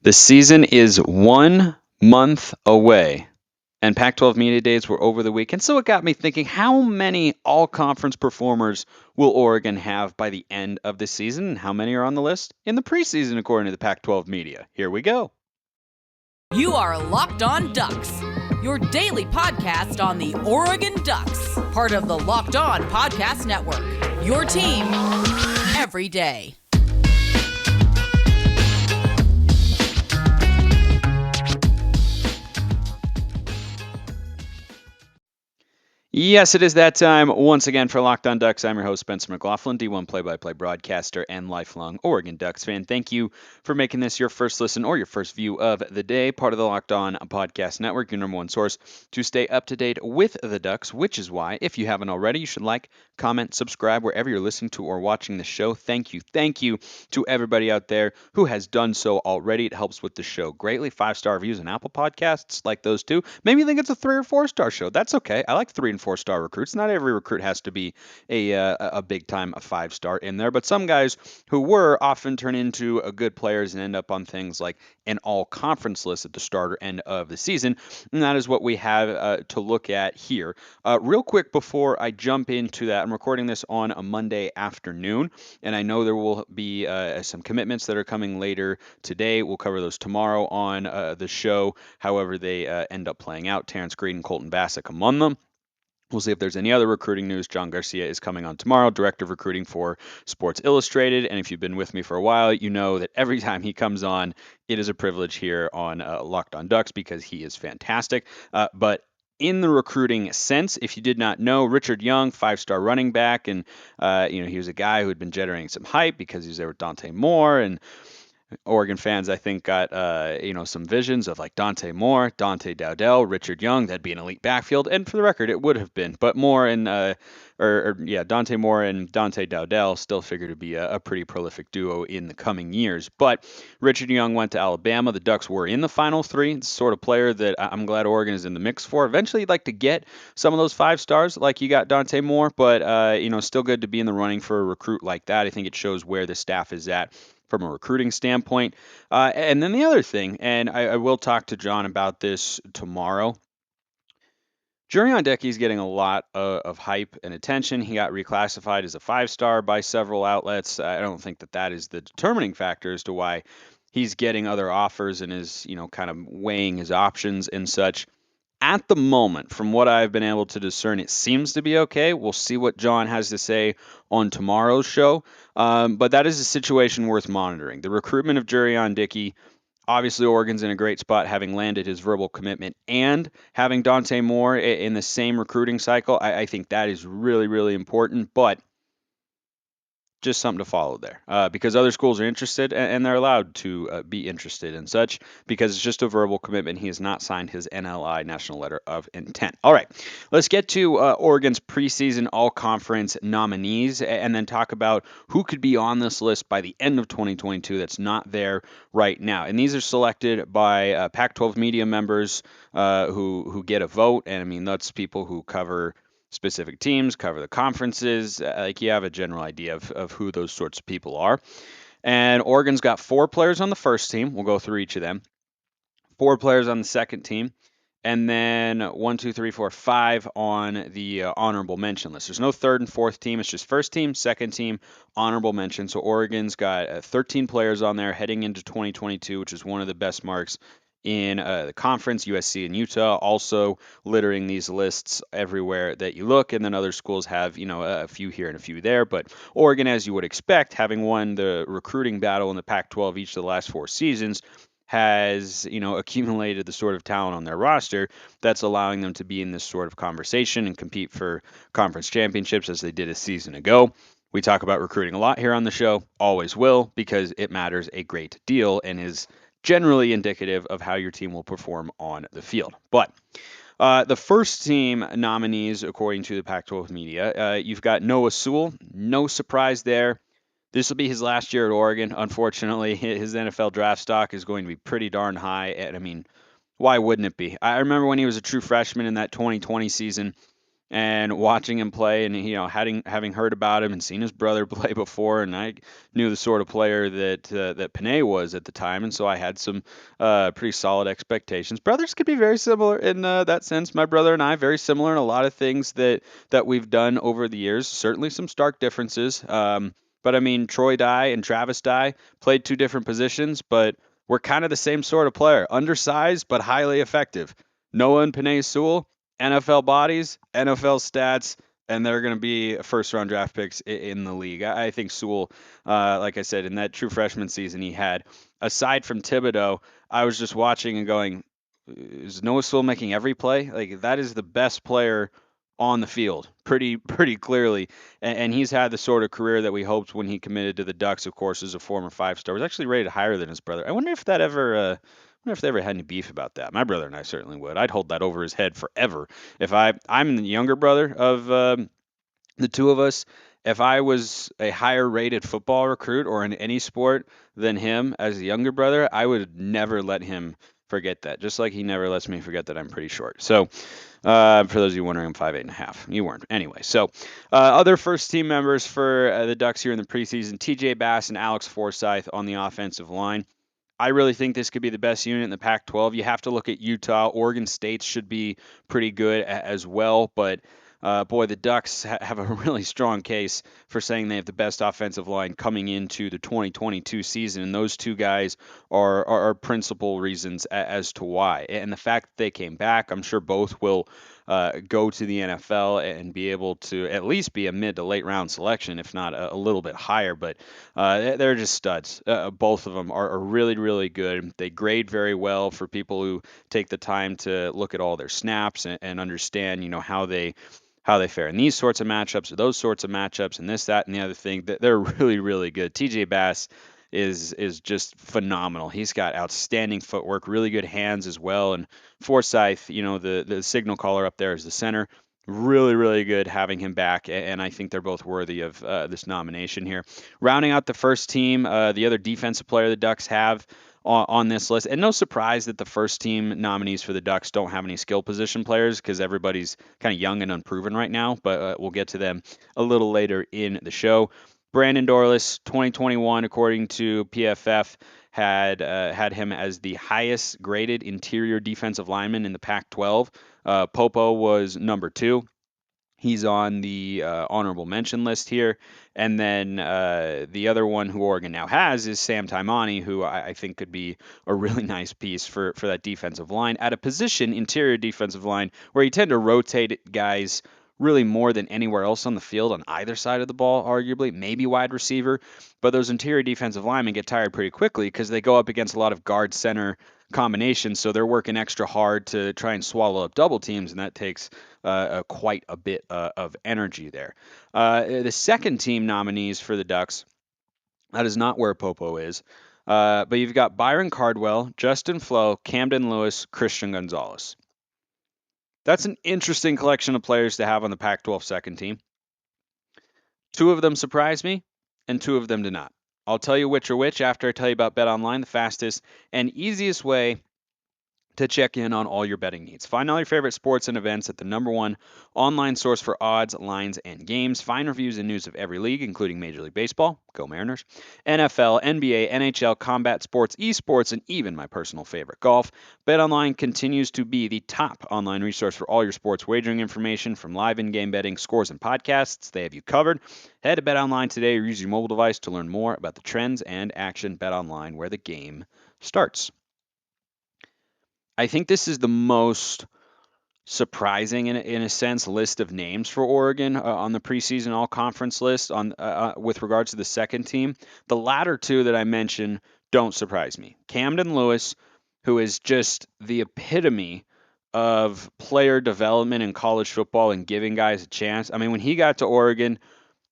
The season is 1 month away, and Pac-12 Media Days were over the weekend, so it got me thinking, how many all-conference performers will Oregon have by the end of the season, and how many are on the list in the preseason, according to the Pac-12 media? Here we go. You are Locked On Ducks, your daily podcast on the Oregon Ducks, part of the Locked On Podcast Network, your team every day. Yes, it is that time once again for Locked On Ducks. I'm your host, Spencer McLaughlin, D1 play-by-play broadcaster and lifelong Oregon Ducks fan. Thank you for making this your first listen or your first view of the day, part of the Locked On Podcast Network, your number one source to stay up to date with the Ducks, which is why, if you haven't already, you should like, comment, subscribe wherever you're listening to or watching the show. Thank you to everybody out there who has done so already. It helps with the show greatly. 5-star reviews on Apple Podcasts, like those two. Maybe you think it's a 3 or 4-star show. That's okay. I like 3 and 4-star recruits. Not every recruit has to be a big time 5-star in there, but some guys who were often turn into good players and end up on things like an all conference list at the starter end of the season. And that is what we have to look at here. Real quick before I jump into that, I'm recording this on a Monday afternoon, and I know there will be some commitments that are coming later today. We'll cover those tomorrow on the show, however they end up playing out. Terrence Green and Colton Bassick among them. We'll see if there's any other recruiting news. John Garcia is coming on tomorrow, director of recruiting for Sports Illustrated. And if you've been with me for a while, you know that every time he comes on, it is a privilege here on Locked On Ducks because he is fantastic. But in the recruiting sense, if you did not know, Richard Young, 5-star running back, and he was a guy who had been generating some hype because he was there with Dante Moore, and Oregon fans, I think, got some visions of like Dante Moore, Dante Dowdell, Richard Young. That'd be an elite backfield, and for the record, it would have been. But Moore and Dante Moore and Dante Dowdell still figure to be a pretty prolific duo in the coming years. But Richard Young went to Alabama. The Ducks were in the Final Three. It's the sort of player that I'm glad Oregon is in the mix for. Eventually, you'd like to get some of those 5-stars, like you got Dante Moore, but still good to be in the running for a recruit like that. I think it shows where the staff is at from a recruiting standpoint. And then the other thing, and I will talk to John about this tomorrow. Jurion Decky's getting a lot of hype and attention. He got reclassified as a 5-star by several outlets. I don't think that is the determining factor as to why he's getting other offers and is, kind of weighing his options and such. At the moment, from what I've been able to discern, it seems to be okay. We'll see what John has to say on tomorrow's show. But that is a situation worth monitoring. The recruitment of Jurion Dickey, obviously Oregon's in a great spot having landed his verbal commitment and having Dante Moore in the same recruiting cycle. I think that is really, really important. But just something to follow there because other schools are interested and they're allowed to be interested in such because it's just a verbal commitment. He has not signed his NLI, National Letter of Intent. All right, let's get to Oregon's preseason all-conference nominees and then talk about who could be on this list by the end of 2022 that's not there right now. And these are selected by Pac-12 media members who get a vote. And I mean, that's people who cover specific teams, cover the conferences. Like you have a general idea of who those sorts of people are. And Oregon's got 4 players on the first team. We'll go through each of them. 4 players on the second team. And then 1, 2, 3, 4, 5 on the honorable mention list. There's no third and fourth team. It's just first team, second team, honorable mention. So Oregon's got 13 players on there heading into 2022, which is one of the best marks in the conference. USC and Utah also littering these lists everywhere that you look, and then other schools have a few here and a few there, but Oregon, as you would expect, having won the recruiting battle in the Pac-12 each of the last 4 seasons, has accumulated the sort of talent on their roster that's allowing them to be in this sort of conversation and compete for conference championships as they did a season ago. We talk about recruiting a lot here on the show, always will, because it matters a great deal and is generally indicative of how your team will perform on the field. But the first team nominees, according to the Pac-12 media, you've got Noah Sewell. No surprise there. This will be his last year at Oregon. Unfortunately, his NFL draft stock is going to be pretty darn high. And I mean, why wouldn't it be? I remember when he was a true freshman in that 2020 season, and watching him play, and having heard about him and seen his brother play before, and I knew the sort of player that Panay was at the time, and so I had some pretty solid expectations. Brothers could be very similar in that sense. My brother and I very similar in a lot of things that we've done over the years. Certainly some stark differences. But I mean, Troy Dye and Travis Dye played two different positions, but we're kind of the same sort of player. Undersized, but highly effective. Noah and Panay Sewell, NFL bodies, NFL stats, and they're going to be first round draft picks in the league. I think Sewell, like I said, in that true freshman season he had, aside from Thibodeau, I was just watching and going, is Noah Sewell making every play? Like, that is the best player on the field, pretty clearly. And he's had the sort of career that we hoped when he committed to the Ducks. Of course, as a former 5-star, was actually rated higher than his brother. I wonder if that ever. I wonder if they ever had any beef about that. My brother and I certainly would. I'd hold that over his head forever. If I'm the younger brother of the two of us, if I was a higher rated football recruit or in any sport than him as a younger brother, I would never let him forget that. Just like he never lets me forget that I'm pretty short. So, for those of you wondering, I'm 5'8.5". You weren't. Anyway, so other first team members for the Ducks here in the preseason: TJ Bass and Alex Forsythe on the offensive line. I really think this could be the best unit in the Pac 12. You have to look at Utah. Oregon State should be pretty good as well. But boy, the Ducks have a really strong case for saying they have the best offensive line coming into the 2022 season. And those two guys are principal reasons as to why. And the fact that they came back, I'm sure both will go to the NFL and be able to at least be a mid to late round selection, if not a little bit higher. But they're just studs. Both of them are really, really good. They grade very well for people who take the time to look at all their snaps and understand, how they fare in these sorts of matchups or those sorts of matchups and this, that, and the other thing. They're really, really good. TJ Bass is just phenomenal. He's got outstanding footwork, really good hands as well. And Forsythe, the signal caller up there is the center. Really, really good having him back, and I think they're both worthy of this nomination here. Rounding out the first team, the other defensive player the Ducks have on this list, and no surprise that the first team nominees for the Ducks don't have any skill position players because everybody's kind of young and unproven right now, but we'll get to them a little later in the show. Brandon Dorlus, 2021, according to PFF, had him as the highest graded interior defensive lineman in the Pac-12. Popo was number 2. He's on the honorable mention list here. And then the other one who Oregon now has is Sam Taimani, who I think could be a really nice piece for that defensive line at a position, interior defensive line, where you tend to rotate guys really more than anywhere else on the field on either side of the ball, arguably, maybe wide receiver. But those interior defensive linemen get tired pretty quickly because they go up against a lot of guard center combinations, so they're working extra hard to try and swallow up double teams, and that takes quite a bit of energy there. The second team nominees for the Ducks, that is not where Popo is, but you've got Byron Cardwell, Justin Flo, Camden Lewis, Christian Gonzalez. That's an interesting collection of players to have on the Pac-12 second team. 2 of them surprised me, and 2 of them did not. I'll tell you which are which after I tell you about BetOnline, the fastest and easiest way to check in on all your betting needs. Find all your favorite sports and events at the #1 online source for odds, lines, and games. Find reviews and news of every league, including Major League Baseball, go Mariners, NFL, NBA, NHL, combat sports, esports, and even my personal favorite, golf. BetOnline continues to be the top online resource for all your sports wagering information, from live in-game betting, scores, and podcasts. They have you covered. Head to BetOnline today or use your mobile device to learn more about the trends and action. BetOnline, where the game starts. I think this is the most surprising, in a sense, list of names for Oregon on the preseason all conference list on with regards to the second team. The latter 2 that I mentioned don't surprise me. Camden Lewis, who is just the epitome of player development in college football and giving guys a chance. I mean, when he got to Oregon,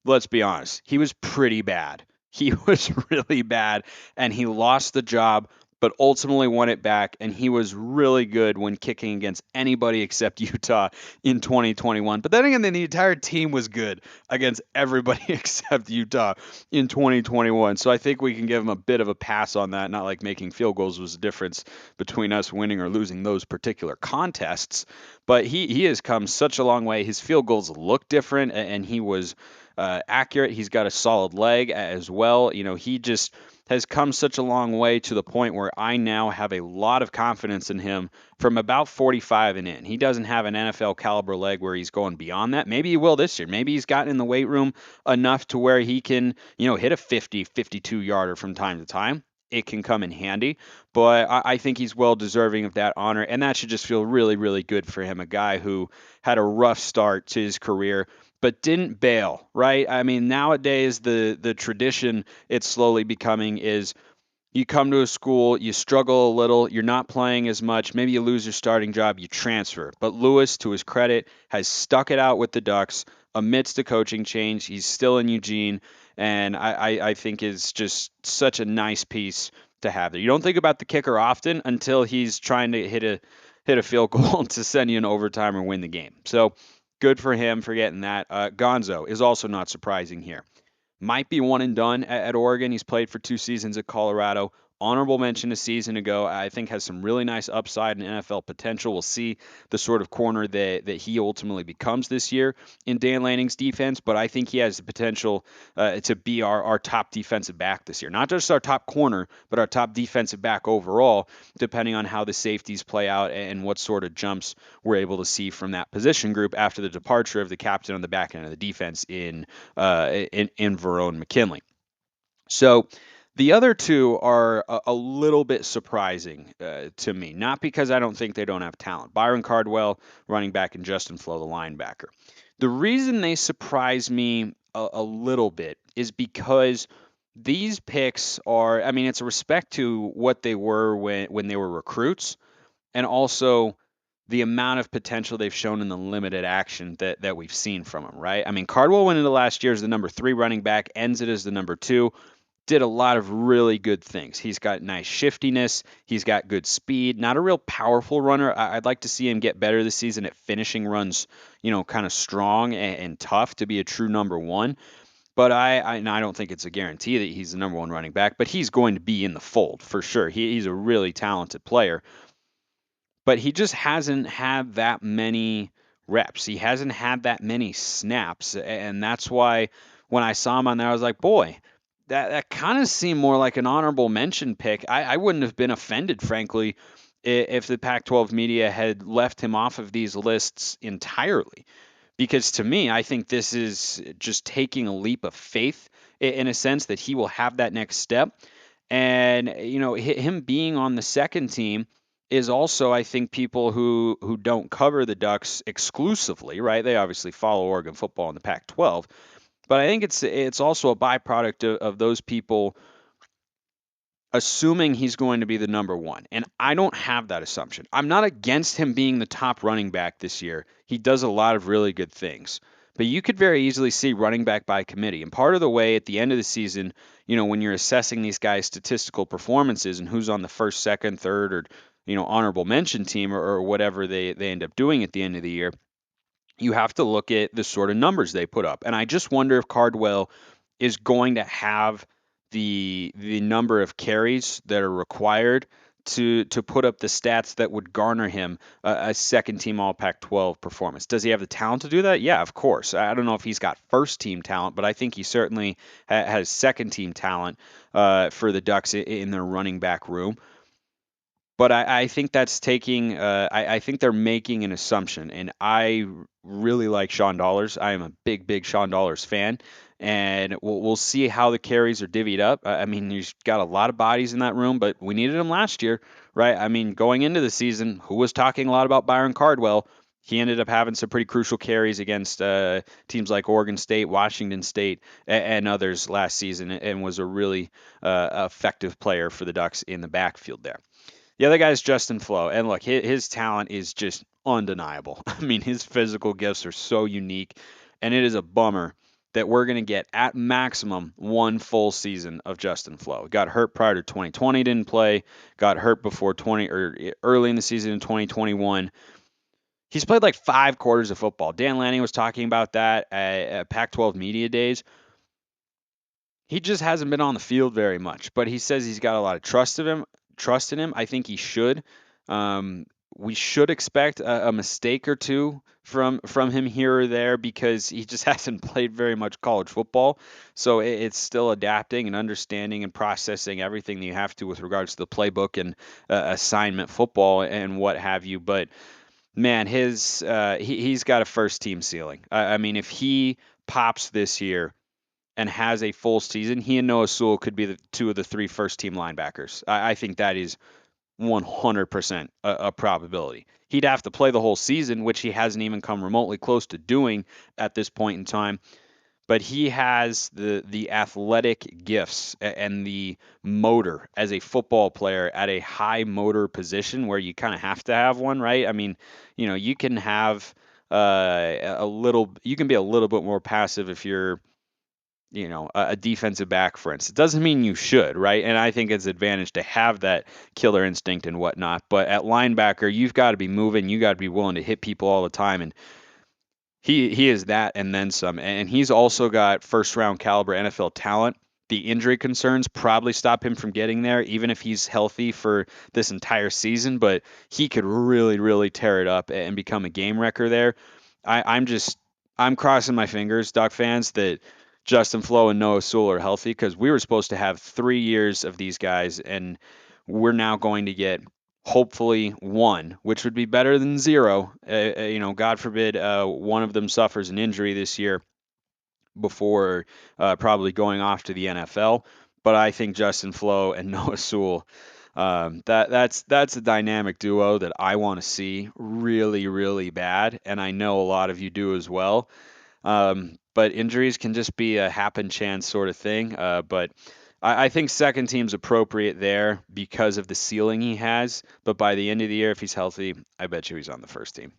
let's be honest, he was pretty bad. He was really bad, and he lost the job but ultimately won it back. And he was really good when kicking against anybody except Utah in 2021. But then again, the entire team was good against everybody except Utah in 2021. So I think we can give him a bit of a pass on that. Not like making field goals was the difference between us winning or losing those particular contests. But he has come such a long way. His field goals look different, and he was accurate. He's got a solid leg as well. He just has come such a long way to the point where I now have a lot of confidence in him from about 45 and in. He doesn't have an NFL caliber leg where he's going beyond that. Maybe he will this year. Maybe he's gotten in the weight room enough to where he can, hit a 50, 52 yarder from time to time. It can come in handy, but I think he's well deserving of that honor, and that should just feel really, really good for him. A guy who had a rough start to his career, but didn't bail, right? I mean, nowadays the tradition it's slowly becoming is you come to a school, you struggle a little, you're not playing as much, maybe you lose your starting job, you transfer. But Lewis, to his credit, has stuck it out with the Ducks amidst the coaching change. He's still in Eugene, and I think is just such a nice piece to have there. You don't think about the kicker often until he's trying to hit a field goal to send you in overtime or win the game. So good for him for getting that. Gonzo is also not surprising here. Might be one and done at Oregon. He's played for 2 seasons at Colorado. Honorable mention a season ago. I think has some really nice upside and NFL potential. We'll see the sort of corner that he ultimately becomes this year in Dan Lanning's defense, but I think he has the potential to be our top defensive back this year. Not just our top corner, but our top defensive back overall, depending on how the safeties play out and what sort of jumps we're able to see from that position group after the departure of the captain on the back end of the defense in Verone McKinley. So the other two are a little bit surprising to me, not because I don't think they don't have talent. Byron Cardwell, running back, and Justin Flo, the linebacker. The reason they surprise me a little bit is because these picks are, I mean, it's a respect to what they were when they were recruits, and also the amount of potential they've shown in the limited action that we've seen from them, right? I mean, Cardwell went into last year as the number 3 running back, ends it as the number 2, did a lot of really good things. He's got nice shiftiness. He's got good speed. Not a real powerful runner. I'd like to see him get better this season at finishing runs, kind of strong and tough to be a true number 1. But and I don't think it's a guarantee that he's the number 1 running back, but he's going to be in the fold for sure. He's a really talented player, but he just hasn't had that many reps. He hasn't had that many snaps, and that's why when I saw him on there, I was like, boy, that kind of seemed more like an honorable mention pick. I wouldn't have been offended, frankly, if the Pac-12 media had left him off of these lists entirely. Because to me, I think this is just taking a leap of faith in a sense that he will have that next step. And, him being on the second team is also, I think, people who don't cover the Ducks exclusively, right? They obviously follow Oregon football in the Pac-12. But I think it's also a byproduct of those people assuming he's going to be the number 1. And I don't have that assumption. I'm not against him being the top running back this year. He does a lot of really good things. But you could very easily see running back by committee. And part of the way at the end of the season, when you're assessing these guys' statistical performances and who's on the first, second, third, or, honorable mention team or whatever they end up doing at the end of the year, you have to look at the sort of numbers they put up. And I just wonder if Cardwell is going to have the number of carries that are required to put up the stats that would garner him a second team All Pac-12 performance. Does he have the talent to do that? Yeah, of course. I don't know if he's got first team talent, but I think he certainly has second team talent for the Ducks in their running back room. But I think that's taking. I think they're making an assumption, and I really like Sean Dollars. I am a big Sean Dollars fan, and we'll see how the carries are divvied up. I mean, you've got a lot of bodies in that room, but we needed them last year, right? I mean, going into the season, who was talking a lot about Byron Cardwell? He ended up having some pretty crucial carries against teams like Oregon State, Washington State, and others last season, and was a really effective player for the Ducks in the backfield there. The other guy is Justin Flo, and look, his talent is just undeniable. I mean, his physical gifts are so unique, and it is a bummer that we're going to get at maximum one full season of Justin Flo. Got hurt prior to 2020, didn't play. Got hurt before 20 or early in the season in 2021. He's played like 5 quarters of football. Dan Lanning was talking about that at Pac-12 Media Days. He just hasn't been on the field very much, but he says he's got a lot of trust in him. I think he should. Um, we should expect a mistake or two from him here or there because he just hasn't played very much college football. So it's still adapting and understanding and processing everything that you have to with regards to the playbook and assignment football and what have you. But man, he's got a first team ceiling. I mean, if he pops this year and has a full season, he and Noah Sewell could be the two of the three first team linebackers. I think that is 100% a probability. He'd have to play the whole season, which he hasn't even come remotely close to doing at this point in time. But he has the athletic gifts and the motor as a football player at a high motor position where you kind of have to have one, right? I mean, you can have you can be a little bit more passive if you're a defensive back, for instance. It doesn't mean you should, right? And I think it's an advantage to have that killer instinct and whatnot. But at linebacker, you've got to be moving. You got to be willing to hit people all the time. And he is that and then some. And he's also got first round caliber NFL talent. The injury concerns probably stop him from getting there, even if he's healthy for this entire season. But he could really, really tear it up and become a game wrecker there. I'm crossing my fingers, Duck fans, that Justin Flo and Noah Sewell are healthy because we were supposed to have 3 years of these guys, and we're now going to get hopefully one, which would be better than zero. God forbid one of them suffers an injury this year before probably going off to the NFL. But I think Justin Flo and Noah Sewell, that's a dynamic duo that I want to see really, really bad, and I know a lot of you do as well. But injuries can just be a happen chance sort of thing. But I think second team's appropriate there because of the ceiling he has. But by the end of the year, if he's healthy, I bet you he's on the first team.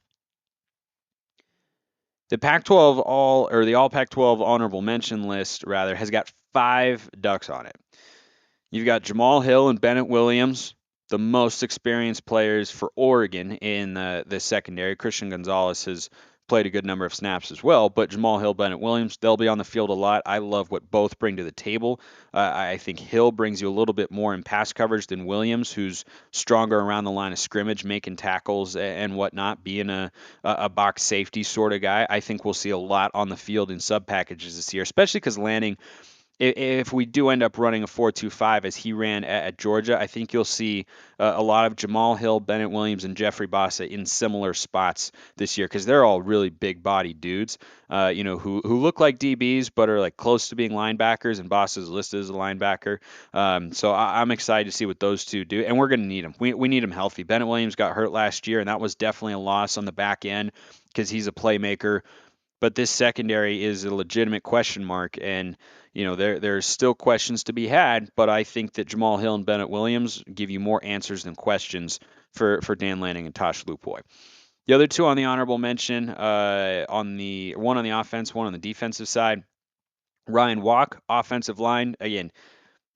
The Pac-12 the All Pac-12 honorable mention list rather has got 5 Ducks on it. You've got Jamal Hill and Bennett Williams, the most experienced players for Oregon in the secondary. Christian Gonzalez has played a good number of snaps as well, but Jamal Hill, Bennett Williams, they'll be on the field a lot. I love what both bring to the table. I think Hill brings you a little bit more in pass coverage than Williams, who's stronger around the line of scrimmage, making tackles and whatnot, being a box safety sort of guy. I think we'll see a lot on the field in sub packages this year, especially because Lanning, if we do end up running a 4-2-5 as he ran at Georgia, I think you'll see a lot of Jamal Hill, Bennett Williams, and Jeffrey Bossa in similar spots this year because they're all really big body dudes, who look like DBs but are like close to being linebackers, and Bossa's listed as a linebacker. So I'm excited to see what those two do, and we're going to need them. We need them healthy. Bennett Williams got hurt last year, and that was definitely a loss on the back end because he's a playmaker. But this secondary is a legitimate question mark, and there's still questions to be had. But I think that Jamal Hill and Bennett Williams give you more answers than questions for Dan Lanning and Tosh Lupoy. The other two on the honorable mention, one on the offense, one on the defensive side. Ryan Walk, offensive line. Again,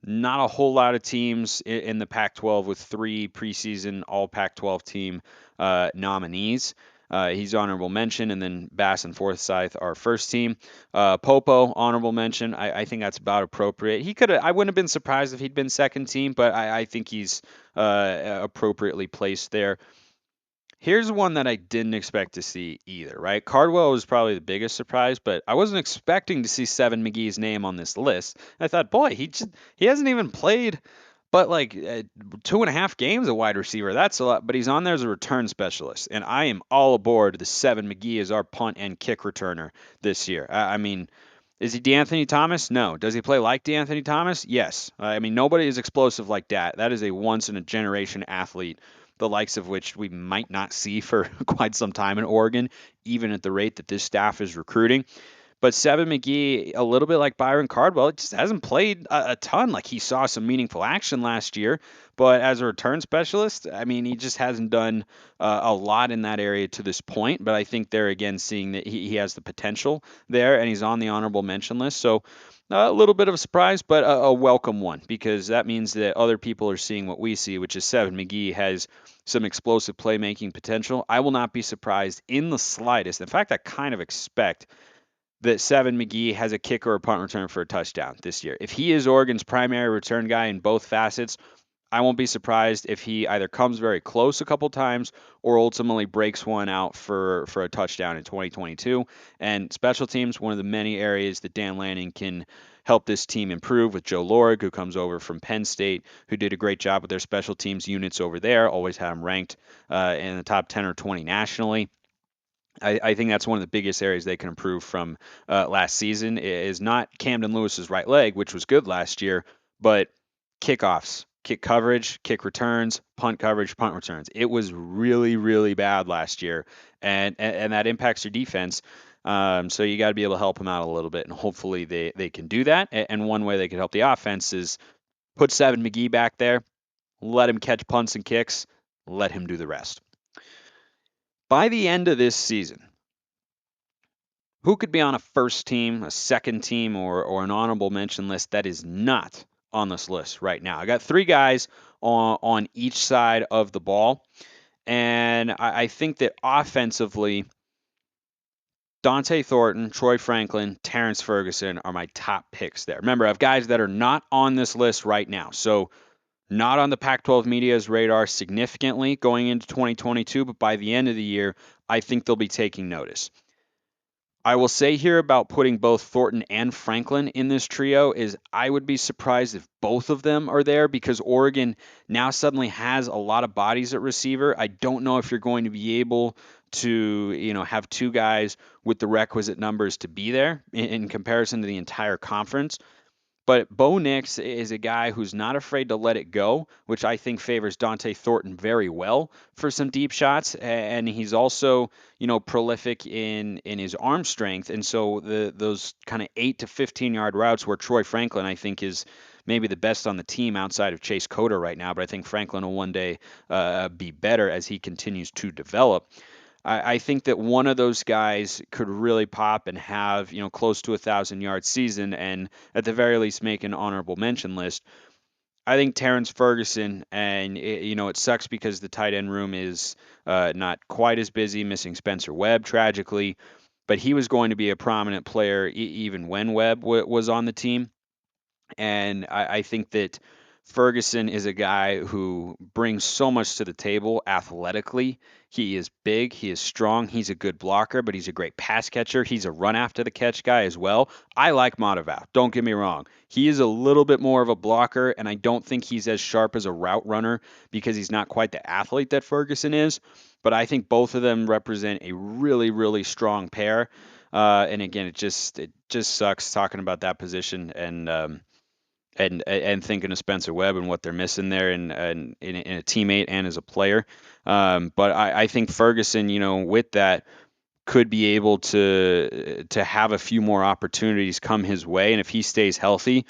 not a whole lot of teams in the Pac-12 with 3 preseason All Pac-12 team nominees. He's honorable mention, and then Bass and Forsythe are first team. Popo, honorable mention. I think that's about appropriate. I wouldn't have been surprised if he'd been second team, but I think he's appropriately placed there. Here's one that I didn't expect to see either, right? Cardwell was probably the biggest surprise, but I wasn't expecting to see Seven McGee's name on this list. I thought, boy, he hasn't even played but like 2.5 games a wide receiver. That's a lot, but he's on there as a return specialist, and I am all aboard the Seven McGee as our punt and kick returner this year. I mean, is he DeAnthony Thomas? No. Does he play like DeAnthony Thomas? Yes. I mean, nobody is explosive like that. That is a once-in-a-generation athlete, the likes of which we might not see for quite some time in Oregon, even at the rate that this staff is recruiting. But Seven McGee, a little bit like Byron Cardwell, just hasn't played a ton. Like he saw some meaningful action last year, but as a return specialist, I mean, he just hasn't done a lot in that area to this point. But I think they're again seeing that he has the potential there, and he's on the honorable mention list. So a little bit of a surprise, but a welcome one because that means that other people are seeing what we see, which is Seven McGee has some explosive playmaking potential. I will not be surprised in the slightest. In fact, I kind of expect that Seven McGee has a kick or a punt return for a touchdown this year. If he is Oregon's primary return guy in both facets, I won't be surprised if he either comes very close a couple times or ultimately breaks one out for a touchdown in 2022. And special teams, one of the many areas that Dan Lanning can help this team improve with Joe Lorig, who comes over from Penn State, who did a great job with their special teams units over there, always had them ranked in the top 10 or 20 nationally. I think that's one of the biggest areas they can improve from last season is not Camden Lewis's right leg, which was good last year, but kickoffs, kick coverage, kick returns, punt coverage, punt returns. It was really, really bad last year, and that impacts your defense. So you got to be able to help them out a little bit, and hopefully they can do that. And one way they can help the offense is put Seven McGee back there, let him catch punts and kicks, let him do the rest. By the end of this season, who could be on a first team, a second team, or an honorable mention list that is not on this list right now? I got three guys on each side of the ball. And I think that offensively, Dont'e Thornton, Troy Franklin, Terrance Ferguson are my top picks there. Remember, I have guys that are not on this list right now. So not on the Pac-12 media's radar significantly going into 2022, but by the end of the year, I think they'll be taking notice. I will say here about putting both Thornton and Franklin in this trio is I would be surprised if both of them are there because Oregon now suddenly has a lot of bodies at receiver. I don't know if you're going to be able to, have two guys with the requisite numbers to be there in comparison to the entire conference. But Bo Nix is a guy who's not afraid to let it go, which I think favors Dont'e Thornton very well for some deep shots. And he's also, prolific in his arm strength. And so those kind of 8 to 15-yard routes where Troy Franklin, I think, is maybe the best on the team outside of Chase Cota right now. But I think Franklin will one day be better as he continues to develop. I think that one of those guys could really pop and have, close to 1,000-yard season and at the very least make an honorable mention list. I think Terence Ferguson, and it sucks because the tight end room is not quite as busy, missing Spencer Webb tragically, but he was going to be a prominent player even when Webb was on the team. And I think that Ferguson is a guy who brings so much to the table athletically. He is big, he is strong, he's a good blocker, but he's a great pass catcher. He's a run after the catch guy as well. I like Monteval, don't get me wrong. He is a little bit more of a blocker, and I don't think he's as sharp as a route runner because he's not quite the athlete that Ferguson is. But I think both of them represent a really, really strong pair. And again, it just sucks talking about that position and thinking of Spencer Webb and what they're missing there and in a teammate and as a player. But I think Ferguson, with that, could be able to have a few more opportunities come his way. And if he stays healthy,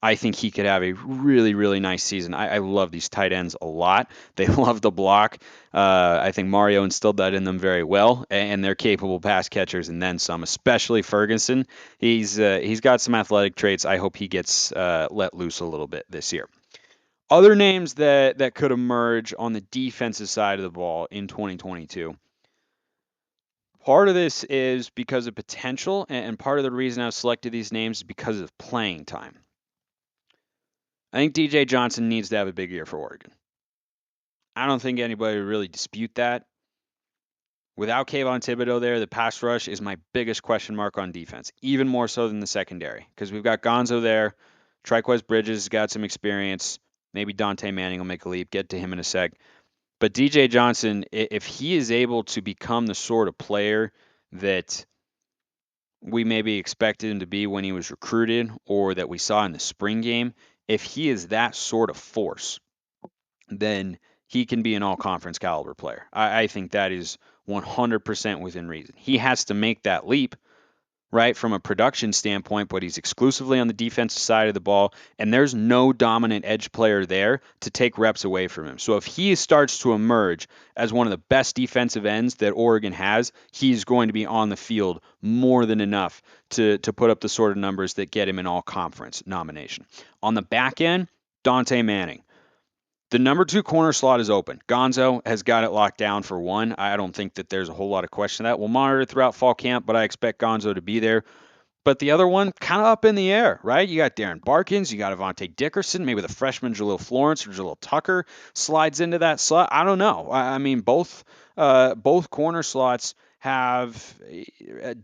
I think he could have a really, really nice season. I love these tight ends a lot. They love the block. I think Mario instilled that in them very well, and they're capable pass catchers and then some, especially Ferguson. He's got some athletic traits. I hope he gets let loose a little bit this year. Other names that could emerge on the defensive side of the ball in 2022. Part of this is because of potential, and part of the reason I've selected these names is because of playing time. I think DJ Johnson needs to have a big year for Oregon. I don't think anybody would really dispute that. Without Kayvon Thibodeau there, the pass rush is my biggest question mark on defense, even more so than the secondary, because we've got Gonzo there. Triquez Bridges has got some experience. Maybe Dante Manning will make a leap. Get to him in a sec. But DJ Johnson, if he is able to become the sort of player that we maybe expected him to be when he was recruited or that we saw in the spring game, if he is that sort of force, then he can be an all-conference caliber player. I think that is 100% within reason. He has to make that leap. right, from a production standpoint, but he's exclusively on the defensive side of the ball, and there's no dominant edge player there to take reps away from him. So if he starts to emerge as one of the best defensive ends that Oregon has, he's going to be on the field more than enough to put up the sort of numbers that get him an all-conference nomination. On the back end, Dante Manning. The number 2 corner slot is open. Gonzo has got it locked down for one. I don't think that there's a whole lot of question of that. We'll monitor it throughout fall camp, but I expect Gonzo to be there. But the other one, kind of up in the air, right? You got Darren Barkins, you got Avante Dickerson, maybe the freshman Jalil Florence or Jalil Tucker slides into that slot. I don't know. I mean, both corner slots have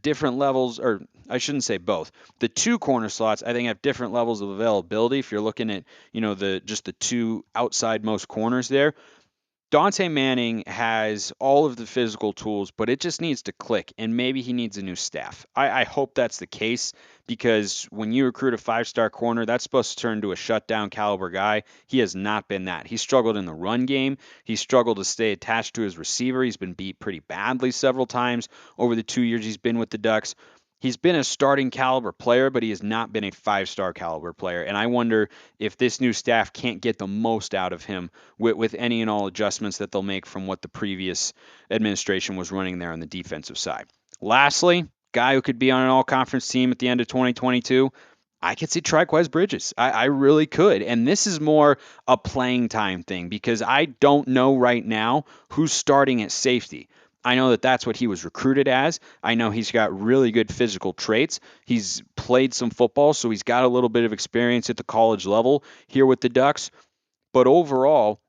different levels, or I shouldn't say both. The 2 corner slots, I think, have different levels of availability. If you're looking at, the 2 outside most corners there, Dante Manning has all of the physical tools, but it just needs to click, and maybe he needs a new staff. I hope that's the case, because when you recruit a 5-star corner, that's supposed to turn into a shutdown caliber guy. He has not been that. He struggled in the run game. He struggled to stay attached to his receiver. He's been beat pretty badly several times over the 2 years he's been with the Ducks. He's been a starting caliber player, but he has not been a 5-star caliber player. And I wonder if this new staff can't get the most out of him with any and all adjustments that they'll make from what the previous administration was running there on the defensive side. Lastly, guy who could be on an all-conference team at the end of 2022, I could see Triquez Bridges. I really could. And this is more a playing time thing, because I don't know right now who's starting at safety. I know that that's what he was recruited as. I know he's got really good physical traits. He's played some football, so he's got a little bit of experience at the college level here with the Ducks. But overall,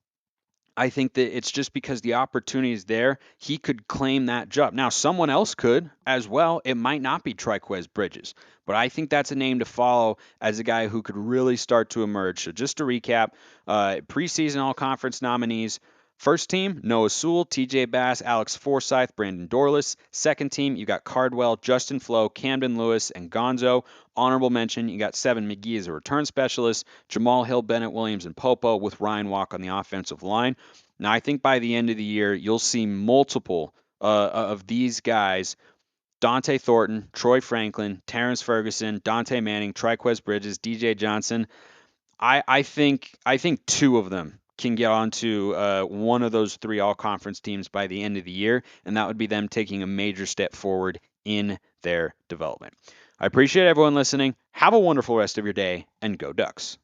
I think that it's just because the opportunity is there, he could claim that job. Now, someone else could as well. It might not be Triquez Bridges, but I think that's a name to follow as a guy who could really start to emerge. So just to recap, preseason all-conference nominees. First team, Noah Sewell, TJ Bass, Alex Forsythe, Brandon Dorlus. Second team, you got Cardwell, Justin Flo, Camden Lewis, and Gonzo. Honorable mention, you got Seven McGee as a return specialist, Jamal Hill, Bennett Williams, and Popo, with Ryan Walk on the offensive line. Now, I think by the end of the year, you'll see multiple of these guys: Dont'e Thornton, Troy Franklin, Terrance Ferguson, Dante Manning, Triquez Bridges, DJ Johnson. I think 2 of them can get onto one of those 3 all-conference teams by the end of the year, and that would be them taking a major step forward in their development. I appreciate everyone listening. Have a wonderful rest of your day, and go Ducks.